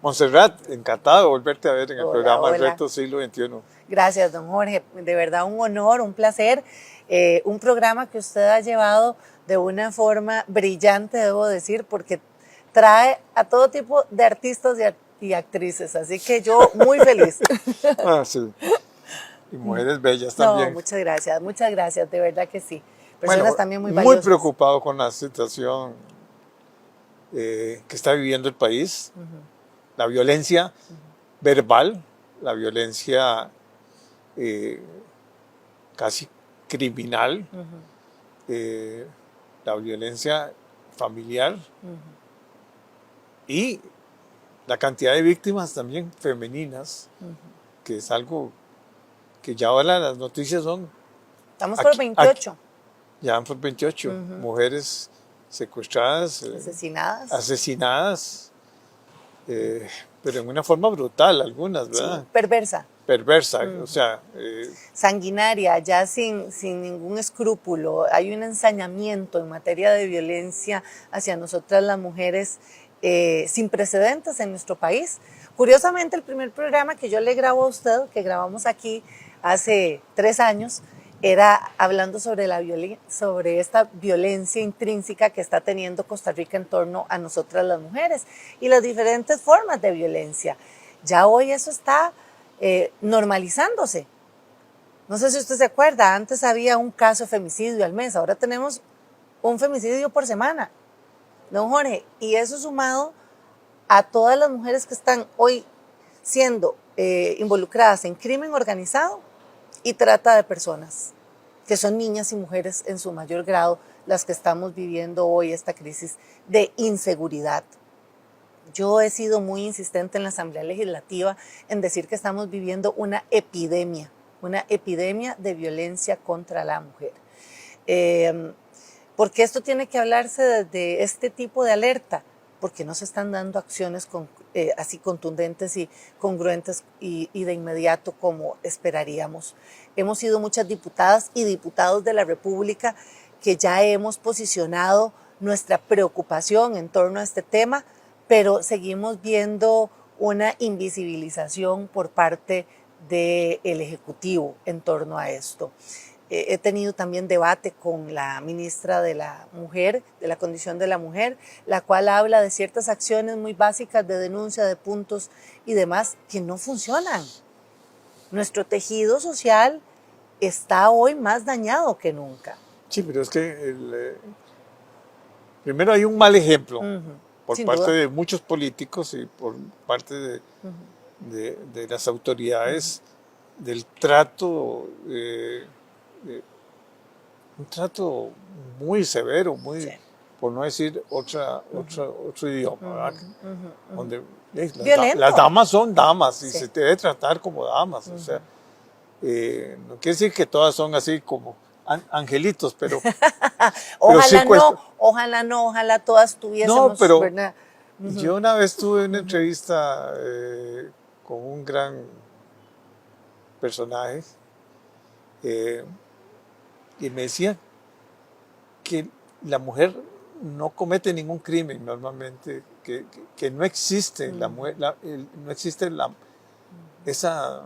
Montserrat, encantado de volverte a ver en el Hola, programa hola. Reto Siglo XXI. Gracias, don Jorge. De verdad un honor, un placer. Un programa que usted ha llevado de una forma brillante, debo decir, porque trae a todo tipo de artistas y actrices. Así que yo muy feliz. Ah, sí. Y mujeres bellas No, también. muchas gracias, de verdad que sí. Personas Bueno, también muy muy valiosas. preocupado con la situación que está viviendo el país, la violencia verbal, la violencia eh, casi criminal, eh, la violencia familiar y la cantidad de víctimas también femeninas, que es algo que ya ahora las noticias son Estamos por aquí, aquí, 28 ya van por 28 mujeres secuestradas, asesinadas. asesinadas, pero en una forma brutal algunas, Sí, ¿verdad? perversa. Perversa, o sea, Sanguinaria, ya sin ningún escrúpulo. Hay un ensañamiento en materia de violencia hacia nosotras las mujeres sin precedentes en nuestro país. Curiosamente, el primer programa que yo le grabo a usted, que grabamos aquí hace 3 años, era hablando sobre, sobre esta violencia intrínseca que está teniendo Costa Rica en torno a nosotras las mujeres y las diferentes formas de violencia. Ya hoy eso está normalizándose. No sé si usted se acuerda, antes había un caso de femicidio al mes, ahora tenemos un femicidio por semana, don Jorge, y eso sumado a todas las mujeres que están hoy siendo involucradas en crimen organizado y trata de personas, que son niñas y mujeres en su mayor grado las que estamos viviendo hoy esta crisis de inseguridad. Yo he sido muy insistente en la Asamblea Legislativa en decir que estamos viviendo una epidemia de violencia contra la mujer. Porque esto tiene que hablarse desde este tipo de alerta, porque no se están dando acciones así contundentes y congruentes y de inmediato como esperaríamos. Hemos sido muchas diputadas y diputados de la República que ya hemos posicionado nuestra preocupación en torno a este tema, pero seguimos viendo una invisibilización por parte del Ejecutivo en torno a esto. He tenido también debate con la ministra de la Mujer, de la Condición de la Mujer, la cual habla de ciertas acciones muy básicas de denuncia de puntos y demás que no funcionan. Nuestro tejido social está hoy más dañado que nunca. sí, pero es que primero hay un mal ejemplo por Sin parte duda. de muchos políticos y por parte de las autoridades del trato, un trato muy severo, Sí. muy, por no decir otro idioma, ¿verdad? Donde las Violento. damas son damas y Sí. se debe tratar como damas, o sea, no quiere decir que todas son así como angelitos, pero sí Ojalá no, cuesta. ojalá no, ojalá todas No, tuviésemos, pero ¿verdad? yo una vez tuve una entrevista con un gran personaje eh, y me decía que la mujer no comete ningún crimen normalmente, que no existe no existe esa,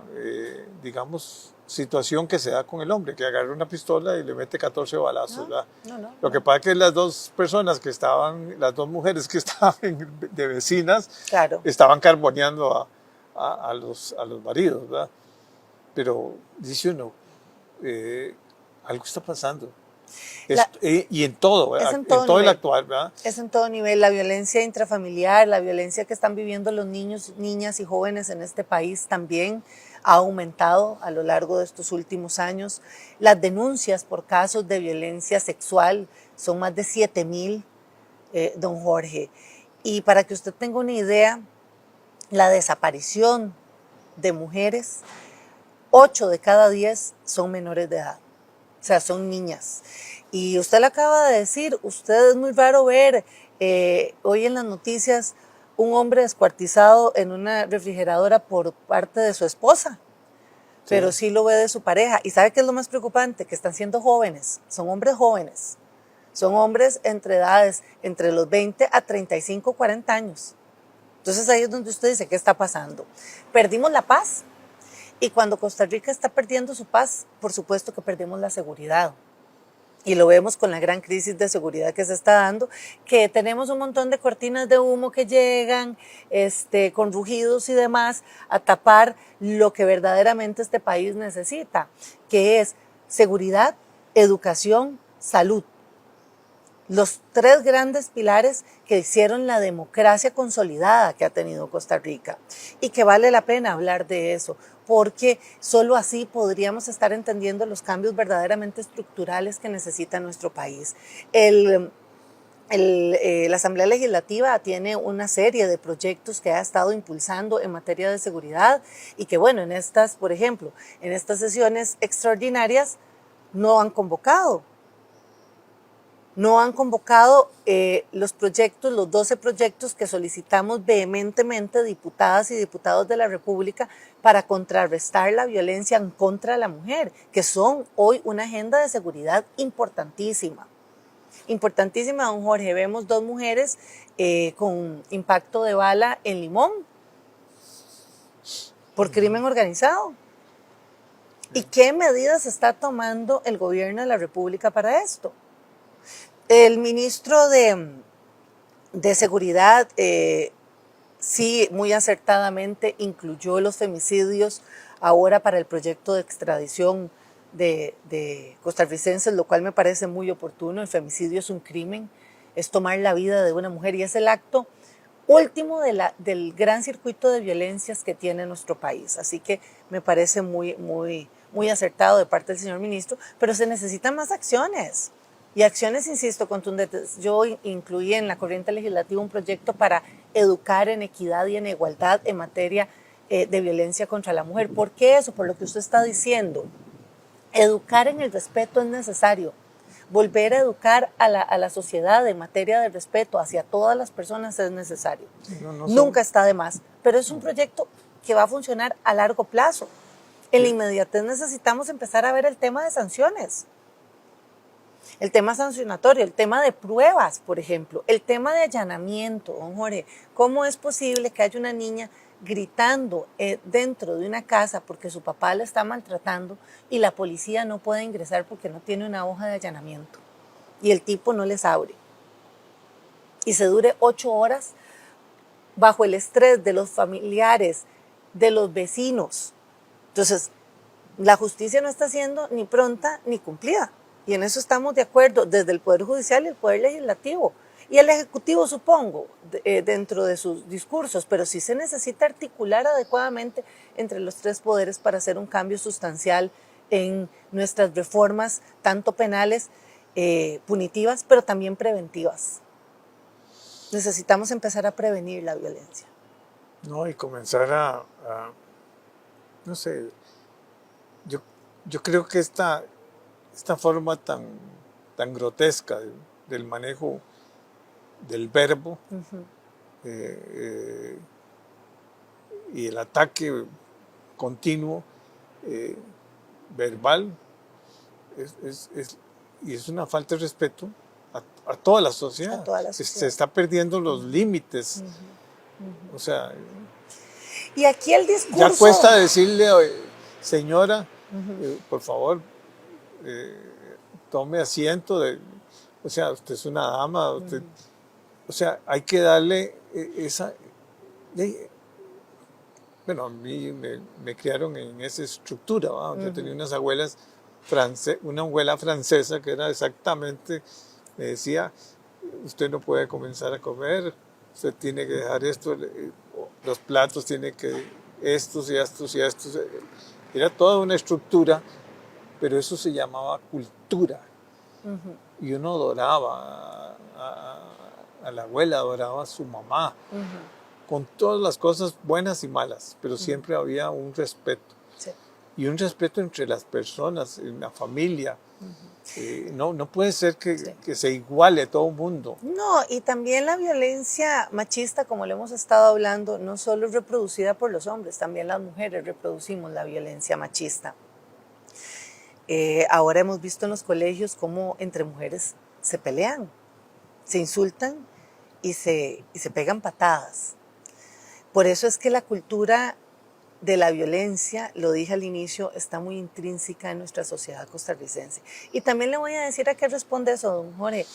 digamos, situación que se da con el hombre, que agarra una pistola y le mete 14 balazos, No, ¿verdad? no. Lo que pasa es que las dos personas que estaban, las dos mujeres que estaban de vecinas, Claro. estaban carboneando a los maridos, ¿verdad? Pero dice uno, algo está pasando. La, Y en todo, es ¿verdad? en En todo todo el nivel. actual, ¿verdad? Es en todo nivel. La violencia intrafamiliar, la violencia que están viviendo los niños, niñas y jóvenes en este país también ha aumentado a lo largo de estos últimos años. Las denuncias por casos de violencia sexual son más de 7,000, don Jorge. Y para que usted tenga una idea, la desaparición de mujeres, 8 de cada 10 son menores de edad. O sea, son niñas. Y usted lo acaba de decir, usted es muy raro ver hoy en las noticias un hombre descuartizado en una refrigeradora por parte de su esposa, pero Sí. sí lo ve de su pareja. ¿Y sabe qué es lo más preocupante? Que están siendo jóvenes, son hombres jóvenes, son hombres entre edades entre los 20 a 35, 40 años. Entonces ahí es donde usted dice, ¿qué está pasando? Perdimos la paz y cuando Costa Rica está perdiendo su paz, por supuesto que perdemos la seguridad. Y lo vemos con la gran crisis de seguridad que se está dando, que tenemos un montón de cortinas de humo que llegan, con rugidos y demás, a tapar lo que verdaderamente este país necesita, que es seguridad, educación, salud. Los tres grandes pilares que hicieron la democracia consolidada que ha tenido Costa Rica y que vale la pena hablar de eso, porque solo así podríamos estar entendiendo los cambios verdaderamente estructurales que necesita nuestro país. La Asamblea Legislativa tiene una serie de proyectos que ha estado impulsando en materia de seguridad y que, bueno, por ejemplo, en estas sesiones extraordinarias no han convocado los proyectos, los 12 proyectos que solicitamos vehementemente diputadas y diputados de la República para contrarrestar la violencia en contra de la mujer, que son hoy una agenda de seguridad importantísima. Importantísima, don Jorge. Vemos 2 mujeres con impacto de bala en Limón por crimen organizado. ¿Y qué medidas está tomando el gobierno de la República para esto? El ministro de Seguridad sí, muy acertadamente incluyó los femicidios ahora para el proyecto de extradición de costarricenses, lo cual me parece muy oportuno. El femicidio es un crimen, es tomar la vida de una mujer y es el acto último del gran circuito de violencias que tiene nuestro país. Así que me parece muy acertado de parte del señor ministro, pero se necesitan más acciones. Y acciones, insisto, contundentes. Yo incluí en la corriente legislativa un proyecto para educar en equidad y en igualdad en materia de violencia contra la mujer. ¿Por qué eso? Por lo que usted está diciendo. Educar en el respeto es necesario. Volver a educar a la sociedad en materia de respeto hacia todas las personas es necesario. Nunca está de más. Pero es un proyecto que va a funcionar a largo plazo. En la inmediatez necesitamos empezar a ver el tema de sanciones. El tema sancionatorio, el tema de pruebas, por ejemplo, el tema de allanamiento, don Jorge. ¿Cómo es posible que haya una niña gritando dentro de una casa porque su papá la está maltratando y la policía no puede ingresar porque no tiene una hoja de allanamiento? Y el tipo no les abre. Y se dure 8 horas bajo el estrés de los familiares, de los vecinos. Entonces, la justicia no está siendo ni pronta ni cumplida. Y en eso estamos de acuerdo desde el Poder Judicial y el Poder Legislativo. Y el Ejecutivo, supongo, dentro de sus discursos, pero sí se necesita articular adecuadamente entre los 3 poderes para hacer un cambio sustancial en nuestras reformas, tanto penales, punitivas, pero también preventivas. Necesitamos empezar a prevenir la violencia. No, y comenzar no sé, yo creo que esta forma tan grotesca del manejo del verbo y el ataque continuo verbal es una falta de respeto a toda la sociedad. A toda la sociedad. Se está perdiendo los límites. O sea, y aquí el discurso... Ya cuesta decirle, señora, por favor, tome asiento. O sea, usted es una dama. O sea, hay que darle esa... Bueno, a mí me criaron en esa estructura, ¿va? Yo tenía unas abuelas una abuela francesa que era exactamente, me decía, usted no puede comenzar a comer, usted tiene que dejar esto, los platos tiene que, estos y estos y estos. Era toda una estructura, pero eso se llamaba cultura. Y uno adoraba a la abuela, adoraba a su mamá, con todas las cosas buenas y malas, pero siempre había un respeto. Sí. Y un respeto entre las personas, en la familia. No puede ser que se iguale todo el mundo. No, y también la violencia machista, como le hemos estado hablando, no solo es reproducida por los hombres, también las mujeres reproducimos la violencia machista. Ahora hemos visto en los colegios cómo entre mujeres se pelean, se insultan y se pegan patadas. Por eso es que la cultura de la violencia, lo dije al inicio, está muy intrínseca en nuestra sociedad costarricense. Y también le voy a decir a qué responde eso, don Jorge.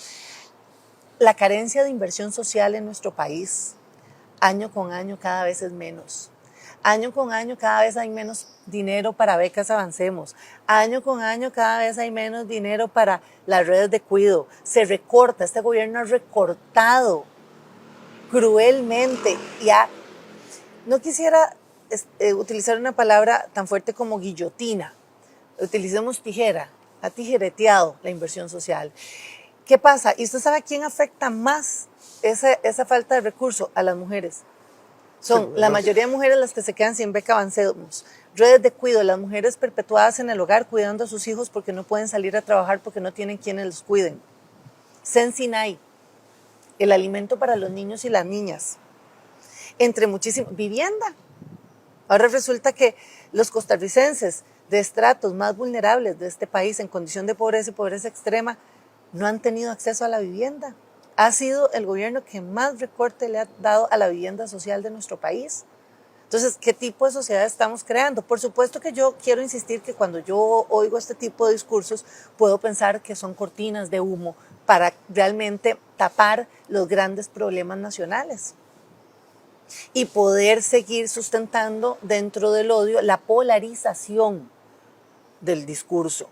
La carencia de inversión social en nuestro país, año con año cada vez es menos. Año con año cada vez hay menos dinero para becas Avancemos. Año con año cada vez hay menos dinero para las redes de cuidado. Se recorta, este gobierno ha recortado cruelmente. No quisiera utilizar una palabra tan fuerte como guillotina. Utilicemos tijera, ha tijereteado la inversión social. ¿Qué pasa? ¿Y usted sabe a quién afecta más esa falta de recursos? A las mujeres. Son la mayoría de mujeres las que se quedan sin beca Avancemos. Redes de cuidado, las mujeres perpetuadas en el hogar cuidando a sus hijos porque no pueden salir a trabajar porque no tienen quienes los cuiden. Sensinay, el alimento para los niños y las niñas. Entre muchísimas. Vivienda. Ahora resulta que los costarricenses de estratos más vulnerables de este país en condición de pobreza y pobreza extrema no han tenido acceso a la vivienda. Ha sido el gobierno que más recorte le ha dado a la vivienda social de nuestro país. Entonces, ¿qué tipo de sociedad estamos creando? Por supuesto que yo quiero insistir que cuando yo oigo este tipo de discursos, puedo pensar que son cortinas de humo para realmente tapar los grandes problemas nacionales y poder seguir sustentando dentro del odio la polarización del discurso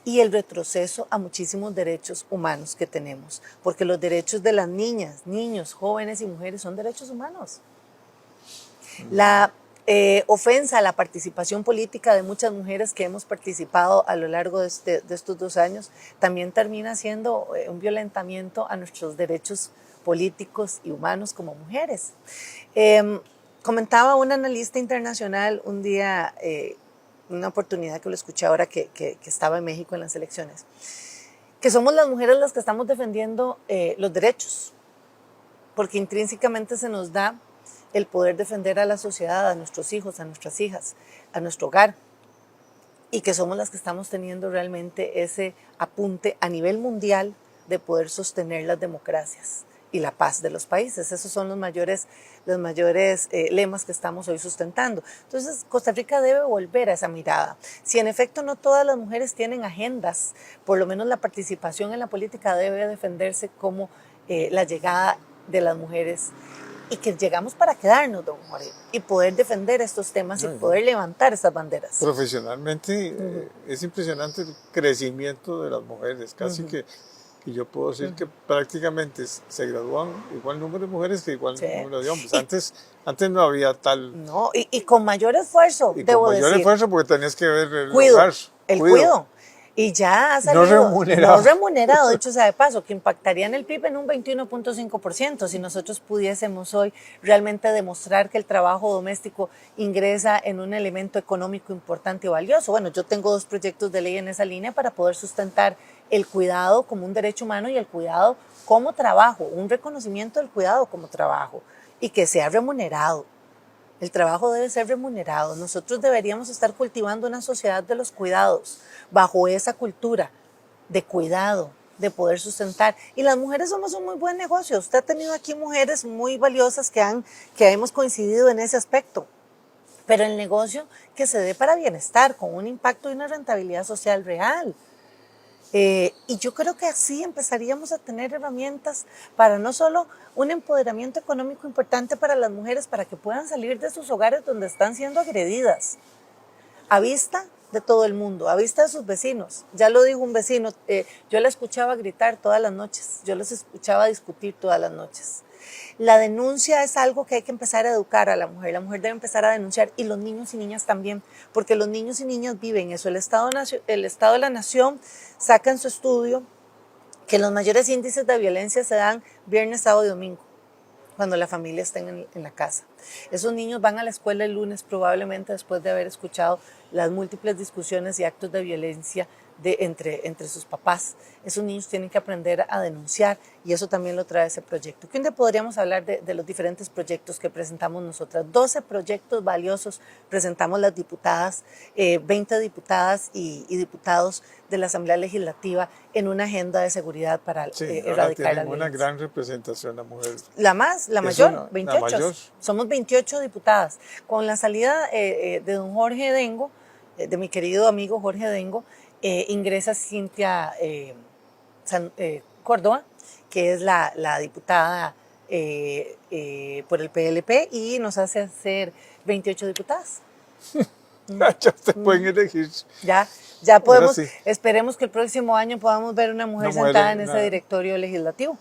y el retroceso a muchísimos derechos humanos que tenemos, porque los derechos de las niñas, niños, jóvenes y mujeres son derechos humanos. La ofensa a la participación política de muchas mujeres que hemos participado a lo largo de estos 2 años también termina siendo un violentamiento a nuestros derechos políticos y humanos como mujeres. Comentaba un analista internacional un día, una oportunidad que lo escuché ahora que estaba en México en las elecciones, que somos las mujeres las que estamos defendiendo los derechos, porque intrínsecamente se nos da el poder defender a la sociedad, a nuestros hijos, a nuestras hijas, a nuestro hogar, y que somos las que estamos teniendo realmente ese apunte a nivel mundial de poder sostener las democracias y la paz de los países. Esos son los mayores lemas que estamos hoy sustentando. Entonces, Costa Rica debe volver a esa mirada. Si en efecto no todas las mujeres tienen agendas, por lo menos la participación en la política debe defenderse como la llegada de las mujeres y que llegamos para quedarnos, don Jorge, y poder defender estos temas y poder levantar esas banderas. Profesionalmente es impresionante el crecimiento de las mujeres, casi que yo puedo decir que prácticamente se gradúan igual número de mujeres que igual número de hombres. Antes no había tal... No, y con mayor esfuerzo, y con mayor esfuerzo porque tenías que ver el hogar. El cuido. Y ya ha salido no remunerado, dicho sea de paso, que impactaría en el PIB en un 21.5% si nosotros pudiésemos hoy realmente demostrar que el trabajo doméstico ingresa en un elemento económico importante y valioso. Bueno, yo tengo 2 proyectos de ley en esa línea para poder sustentar el cuidado como un derecho humano y el cuidado como trabajo, un reconocimiento del cuidado como trabajo y que sea remunerado. El trabajo debe ser remunerado. Nosotros deberíamos estar cultivando una sociedad de los cuidados, bajo esa cultura de cuidado, de poder sustentar. Y las mujeres somos un muy buen negocio. Usted ha tenido aquí mujeres muy valiosas que hemos coincidido en ese aspecto. Pero el negocio que se dé para bienestar, con un impacto y una rentabilidad social real. Y yo creo que así empezaríamos a tener herramientas para no solo un empoderamiento económico importante para las mujeres, para que puedan salir de sus hogares donde están siendo agredidas, a vista de todo el mundo, a vista de sus vecinos. Ya lo dijo un vecino, yo la escuchaba gritar todas las noches, yo les escuchaba discutir todas las noches. La denuncia es algo que hay que empezar a educar a la mujer debe empezar a denunciar y los niños y niñas también, porque los niños y niñas viven eso. El Estado de la Nación saca en su estudio que los mayores índices de violencia se dan viernes, sábado y domingo, cuando la familia está en la casa. Esos niños van a la escuela el lunes probablemente después de haber escuchado las múltiples discusiones y actos de violencia entre sus papás. Esos niños tienen que aprender a denunciar y eso también lo trae ese proyecto. ¿Qué un día podríamos hablar de los diferentes proyectos que presentamos nosotras? 12 proyectos valiosos presentamos las diputadas, 20 diputadas y diputados de la Asamblea Legislativa en una agenda de seguridad para erradicar la violencia. Una gran representación la mujer. La mayor, 28. La mayor. Somos 28 diputadas. Con la salida de don Jorge Dengo, de mi querido amigo Jorge Dengo, ingresa Cintia Córdoba, que es la diputada por el PLP y nos hace ser 28 diputadas. Ya se pueden elegir. Ya podemos, sí. Esperemos que el próximo año podamos ver una mujer sentada en ese directorio legislativo.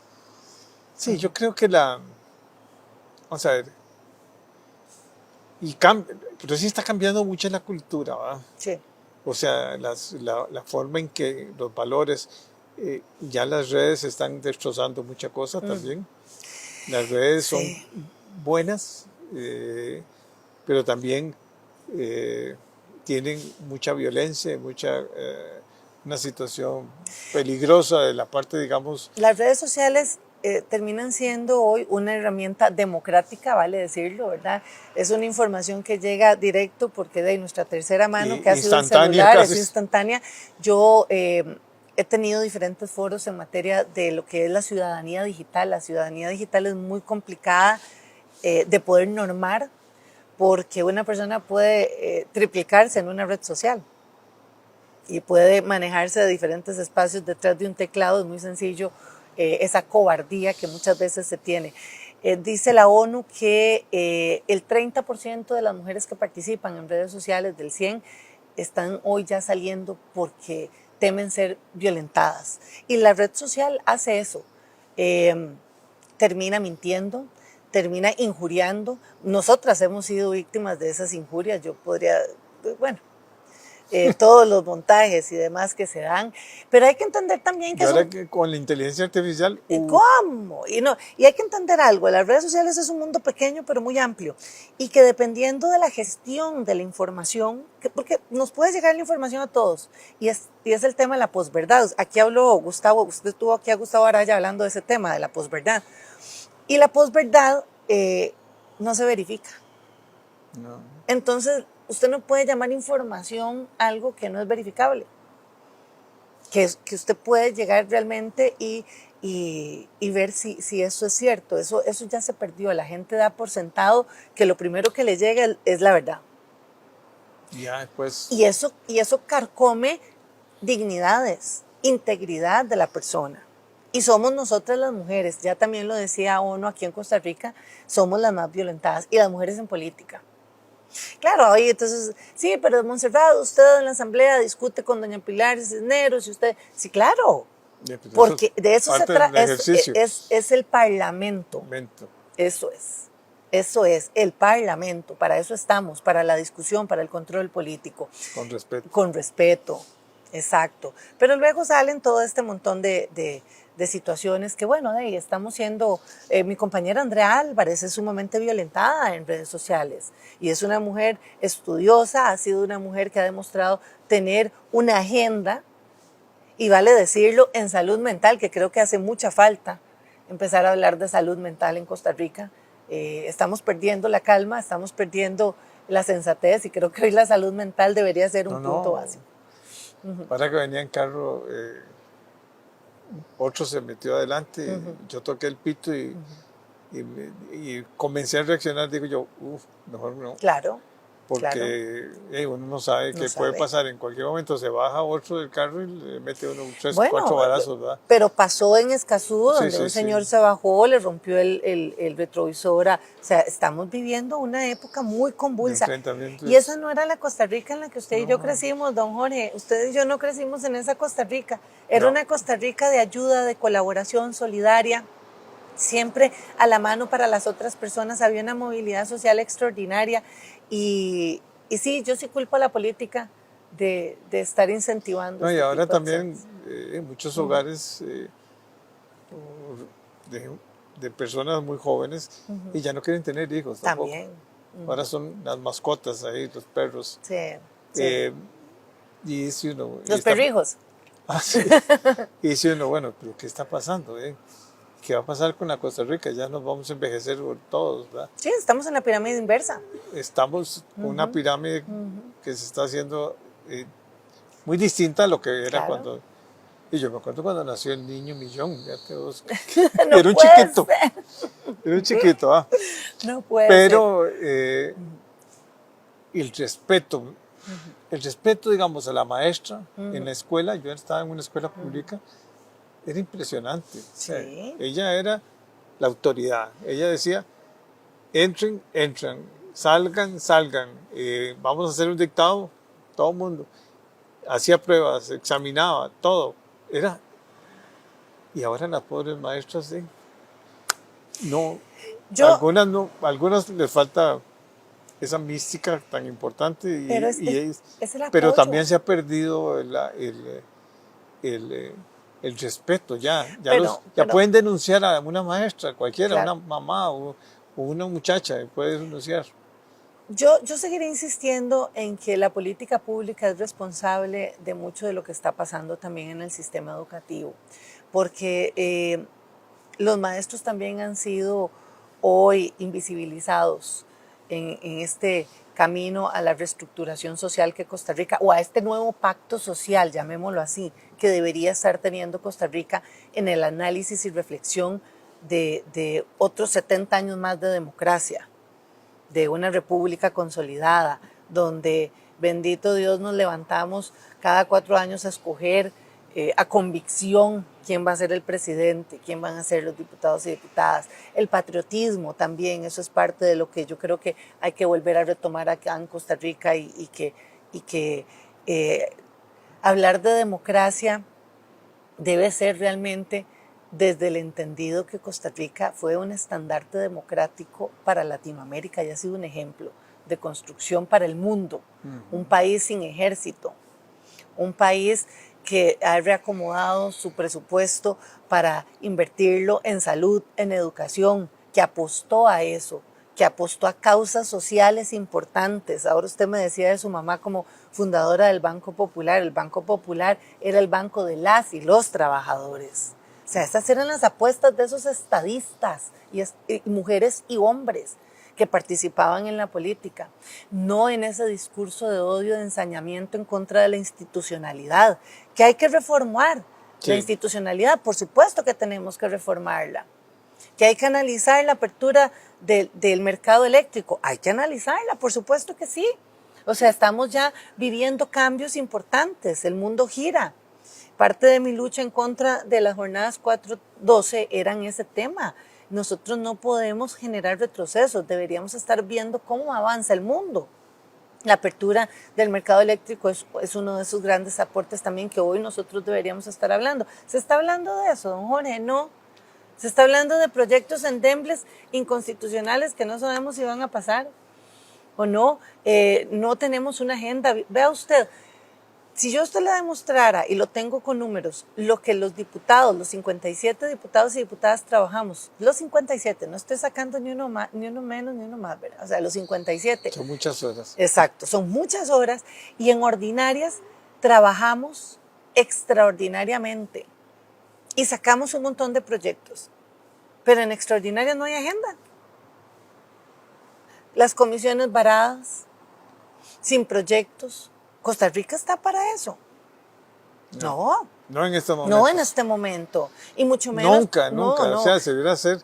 Sí, yo creo que vamos a ver, pero sí está cambiando mucho la cultura, ¿verdad? Sí. O sea, la forma en que los valores, ya las redes están destrozando muchas cosas también. Las redes son buenas, pero también tienen mucha violencia, una situación peligrosa de la parte, digamos. Las redes sociales terminan siendo hoy una herramienta democrática, vale decirlo, ¿verdad? Es una información que llega directo porque de nuestra tercera mano, que ha sido el celular, es instantánea. Yo he tenido diferentes foros en materia de lo que es la ciudadanía digital. La ciudadanía digital es muy complicada de poder normar porque una persona puede triplicarse en una red social y puede manejarse de diferentes espacios detrás de un teclado. Es muy sencillo esa cobardía que muchas veces se tiene. Dice la ONU que el 30% de las mujeres que participan en redes sociales del 100 están hoy ya saliendo porque temen ser violentadas. Y la red social hace eso. Termina mintiendo, termina injuriando. Nosotras hemos sido víctimas de esas injurias. Yo podría, bueno, todos los montajes y demás que se dan, pero hay que entender también que... ahora que con la inteligencia artificial... ¿Cómo? Y hay que entender algo, las redes sociales es un mundo pequeño pero muy amplio, y que dependiendo de la gestión de la información, porque nos puede llegar la información a todos, y es el tema de la posverdad. Aquí habló Gustavo, usted tuvo aquí a Gustavo Araya hablando de ese tema, de la posverdad, y la posverdad no se verifica. No. Entonces, usted no puede llamar información algo que no es verificable, que usted puede llegar realmente y ver si eso es cierto. Eso ya se perdió. La gente da por sentado que lo primero que le llega es la verdad. Ya después... Y eso carcome dignidades, integridad de la persona. Y somos nosotras las mujeres, ya también lo decía ONU aquí en Costa Rica, somos las más violentadas, y las mujeres en política. Claro, oye, entonces, sí, pero Montserrat, usted en la asamblea discute con doña Pilar Cisneros y usted, sí, claro, porque de eso se trata, es el parlamento. Eso es, el parlamento, para eso estamos, para la discusión, para el control político. Con respeto. Con respeto, exacto. Pero luego salen todo este montón de situaciones que, bueno, estamos siendo, mi compañera Andrea Álvarez es sumamente violentada en redes sociales y es una mujer estudiosa, ha sido una mujer que ha demostrado tener una agenda, y vale decirlo, en salud mental, que creo que hace mucha falta empezar a hablar de salud mental en Costa Rica. Estamos perdiendo la calma, estamos perdiendo la sensatez, y creo que hoy la salud mental debería ser un punto básico. Para que venía en carro... otro se metió adelante, yo toqué el pito y comencé a reaccionar. Digo yo, mejor no. Claro. Porque uno no sabe qué puede pasar. En cualquier momento se baja otro del carro y le mete uno 3 o 4 balazos, ¿verdad? Pero pasó en Escazú, donde un señor se bajó, le rompió el retrovisor. O sea, estamos viviendo una época muy convulsa. Y esa no era la Costa Rica en la que usted y yo crecimos, don Jorge. Usted y yo no crecimos en esa Costa Rica. Era una Costa Rica de ayuda, de colaboración solidaria, siempre a la mano para las otras personas. Había una movilidad social extraordinaria. Y sí, yo sí culpo a la política de estar incentivando. Y ahora también en muchos hogares de personas muy jóvenes y ya no quieren tener hijos tampoco. También. Ahora son las mascotas ahí, los perros. Sí. Y si uno... Los perrijos. Ah, sí. Y dice uno, bueno, pero ¿qué está pasando? ¿Qué va a pasar con la Costa Rica? Ya nos vamos a envejecer todos, ¿verdad? Sí, estamos en la pirámide inversa. Estamos con una pirámide que se está haciendo muy distinta a lo que era Claro. cuando... Y yo me acuerdo cuando nació el niño Millón, fíjate vos. No Era un puede chiquito, ser. era un chiquito, ¿ah? No puede Pero el respeto, digamos, a la maestra en la escuela, yo estaba en una escuela pública, era impresionante. O sea, Sí. ella era la autoridad. Ella decía, entren, salgan, vamos a hacer un dictado, todo el mundo. Hacía pruebas, examinaba, todo. Y ahora las pobres maestras, no, Yo, algunas les falta esa mística tan importante, pero es el pero apoyo. también se ha perdido el respeto. Ya Pero- pueden denunciar a una maestra, cualquiera, Claro. una mamá o una muchacha, puede denunciar. Yo seguiré insistiendo en que la política pública es responsable de mucho de lo que está pasando también en el sistema educativo, porque los maestros también han sido hoy invisibilizados en este camino a la reestructuración social que Costa Rica, o a este nuevo pacto social, llamémoslo así, que debería estar teniendo Costa Rica en el análisis y reflexión de otros 70 años más de democracia, de una república consolidada, donde, bendito Dios, nos levantamos cada 4 años a escoger a convicción quién va a ser el presidente, quién van a ser los diputados y diputadas. El patriotismo también, eso es parte de lo que yo creo que hay que volver a retomar acá en Costa Rica y que hablar de democracia debe ser realmente desde el entendido que Costa Rica fue un estandarte democrático para Latinoamérica y ha sido un ejemplo de construcción para el mundo. Un país sin ejército, un país que ha reacomodado su presupuesto para invertirlo en salud, en educación, que apostó a eso, que apostó a causas sociales importantes. Ahora usted me decía de su mamá como fundadora del Banco Popular. El Banco Popular era el banco de las y los trabajadores. O sea, esas eran las apuestas de esos estadistas, y mujeres y hombres que participaban en la política, no en ese discurso de odio, de ensañamiento en contra de la institucionalidad, que hay que reformar. Sí. La institucionalidad, por supuesto que tenemos que reformarla. Que hay que analizar la apertura del mercado eléctrico, hay que analizarla, por supuesto que sí. O sea, estamos ya viviendo cambios importantes, el mundo gira. Parte de mi lucha en contra de las jornadas 4-12 eran ese tema. Nosotros no podemos generar retrocesos, deberíamos estar viendo cómo avanza el mundo. La apertura del mercado eléctrico es uno de esos grandes aportes también que hoy nosotros deberíamos estar hablando. ¿Se está hablando de eso, don Jorge? No. Se está hablando de proyectos endebles inconstitucionales que no sabemos si van a pasar o no. No tenemos una agenda. Vea usted, si yo a usted le demostrara, y lo tengo con números, lo que los diputados, los 57 diputados y diputadas trabajamos, los 57, no estoy sacando ni uno más, ni uno menos, ni uno más, ¿verdad? O sea, los 57. Son muchas horas. Exacto, son muchas horas, y en ordinarias trabajamos extraordinariamente y sacamos un montón de proyectos, pero en extraordinarias no hay agenda. Las comisiones varadas, sin proyectos. Costa Rica está para eso. No. No en este momento. No en este momento. Y mucho menos. Nunca. No. O sea, se debería hacer.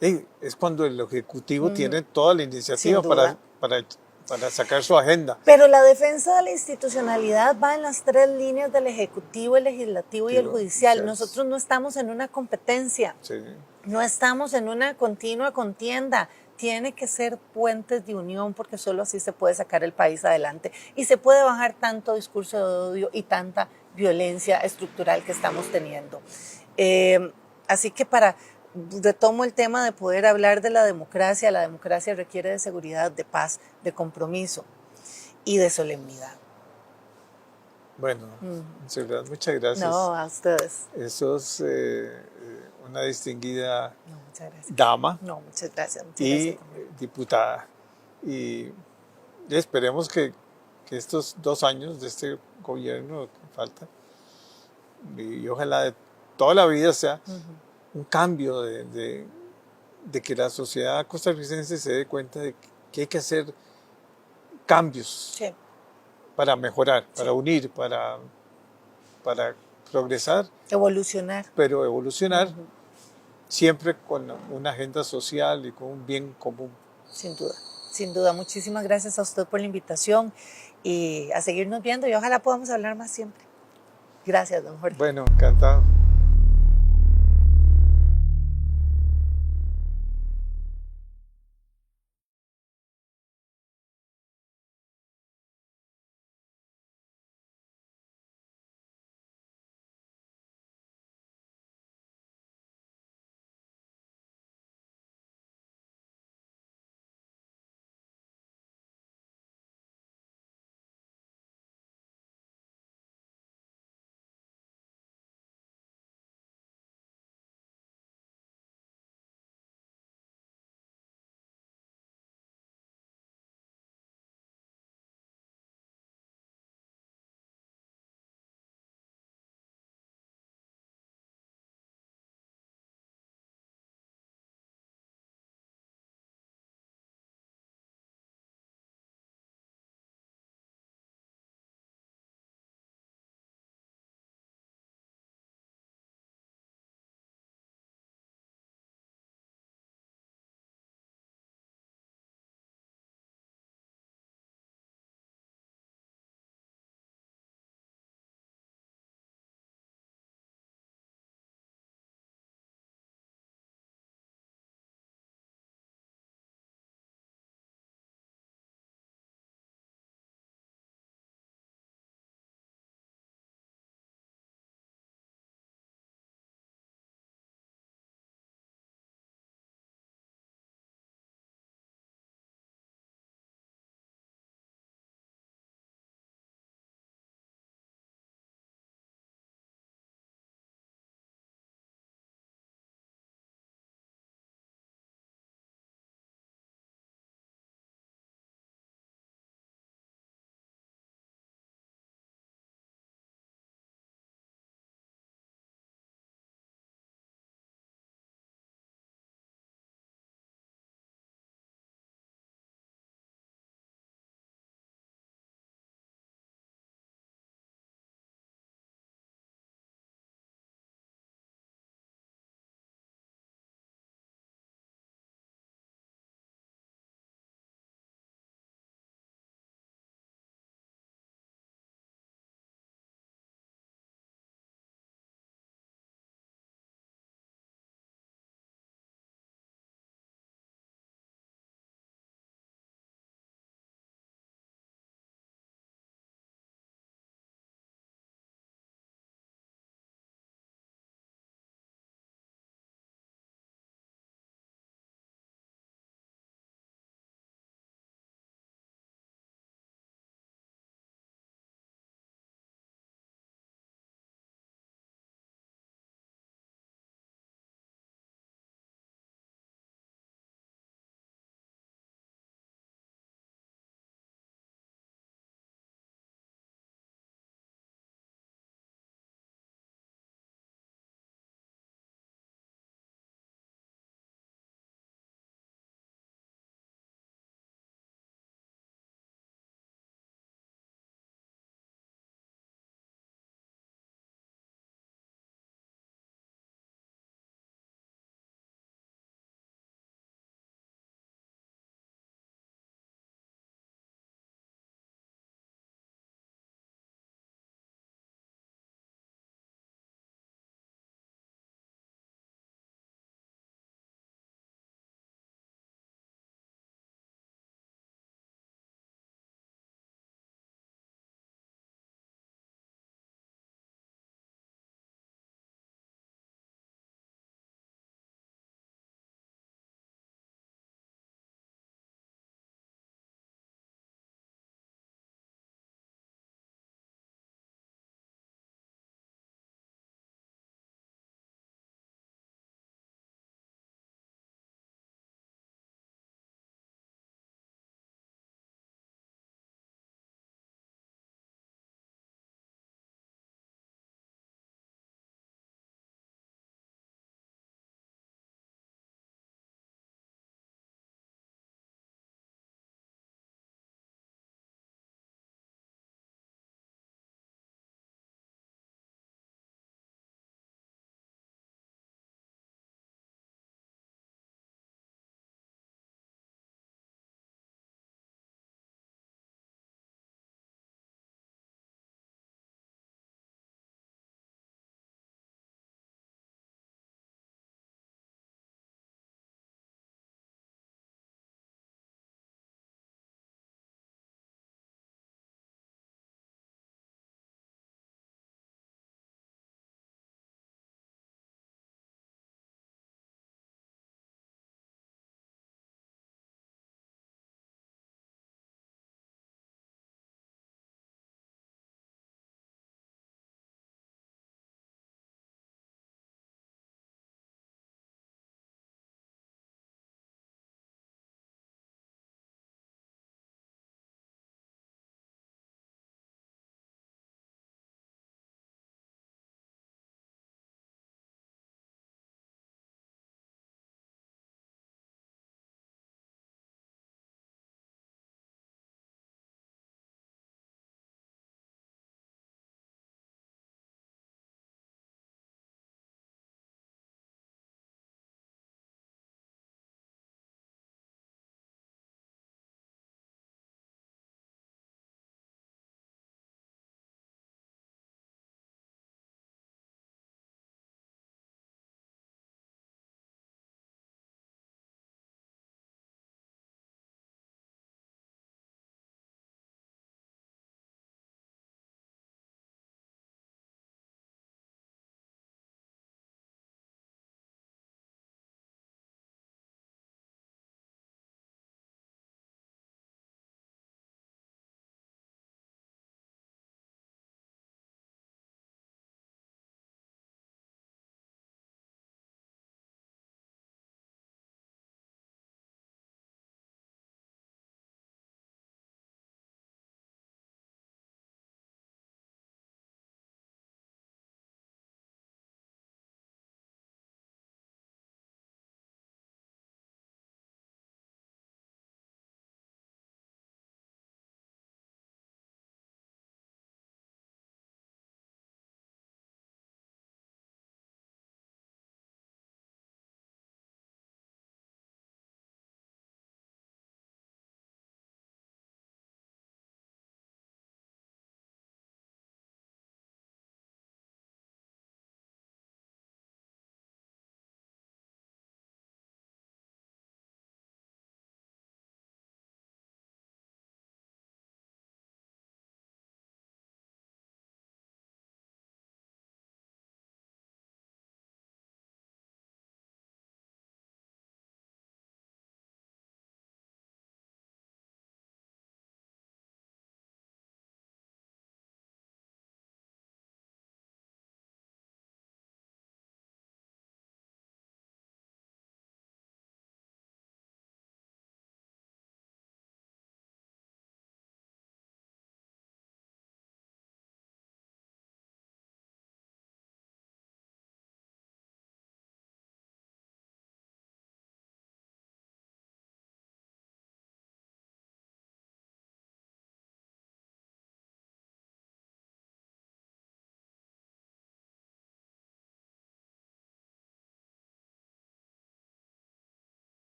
Es cuando el Ejecutivo tiene toda la iniciativa para sacar su agenda. Pero la defensa de la institucionalidad va en las 3 líneas del Ejecutivo, el Legislativo y el Judicial. Nosotros no estamos en una competencia. Sí. No estamos en una continua contienda. Tiene que ser puentes de unión, porque solo así se puede sacar el país adelante y se puede bajar tanto discurso de odio y tanta violencia estructural que estamos teniendo. Así que retomo el tema de poder hablar de la democracia requiere de seguridad, de paz, de compromiso y de solemnidad. Bueno, muchas gracias. No, a ustedes. Eso es una distinguida Muchas gracias. dama. No, muchas gracias. Y diputada. Y esperemos que estos 2 años de este gobierno falta. Y ojalá de toda la vida sea Ujú. un cambio de que la sociedad costarricense se dé cuenta de que hay que hacer cambios Sí, para mejorar, para sí. unir, para progresar, Evolucionar. pero evolucionar Ujú. siempre con una agenda social y con un bien común. Sin duda, sin duda. Muchísimas gracias a usted por la invitación y a seguirnos viendo y ojalá podamos hablar más siempre. Gracias, don Jorge. Bueno, encantado.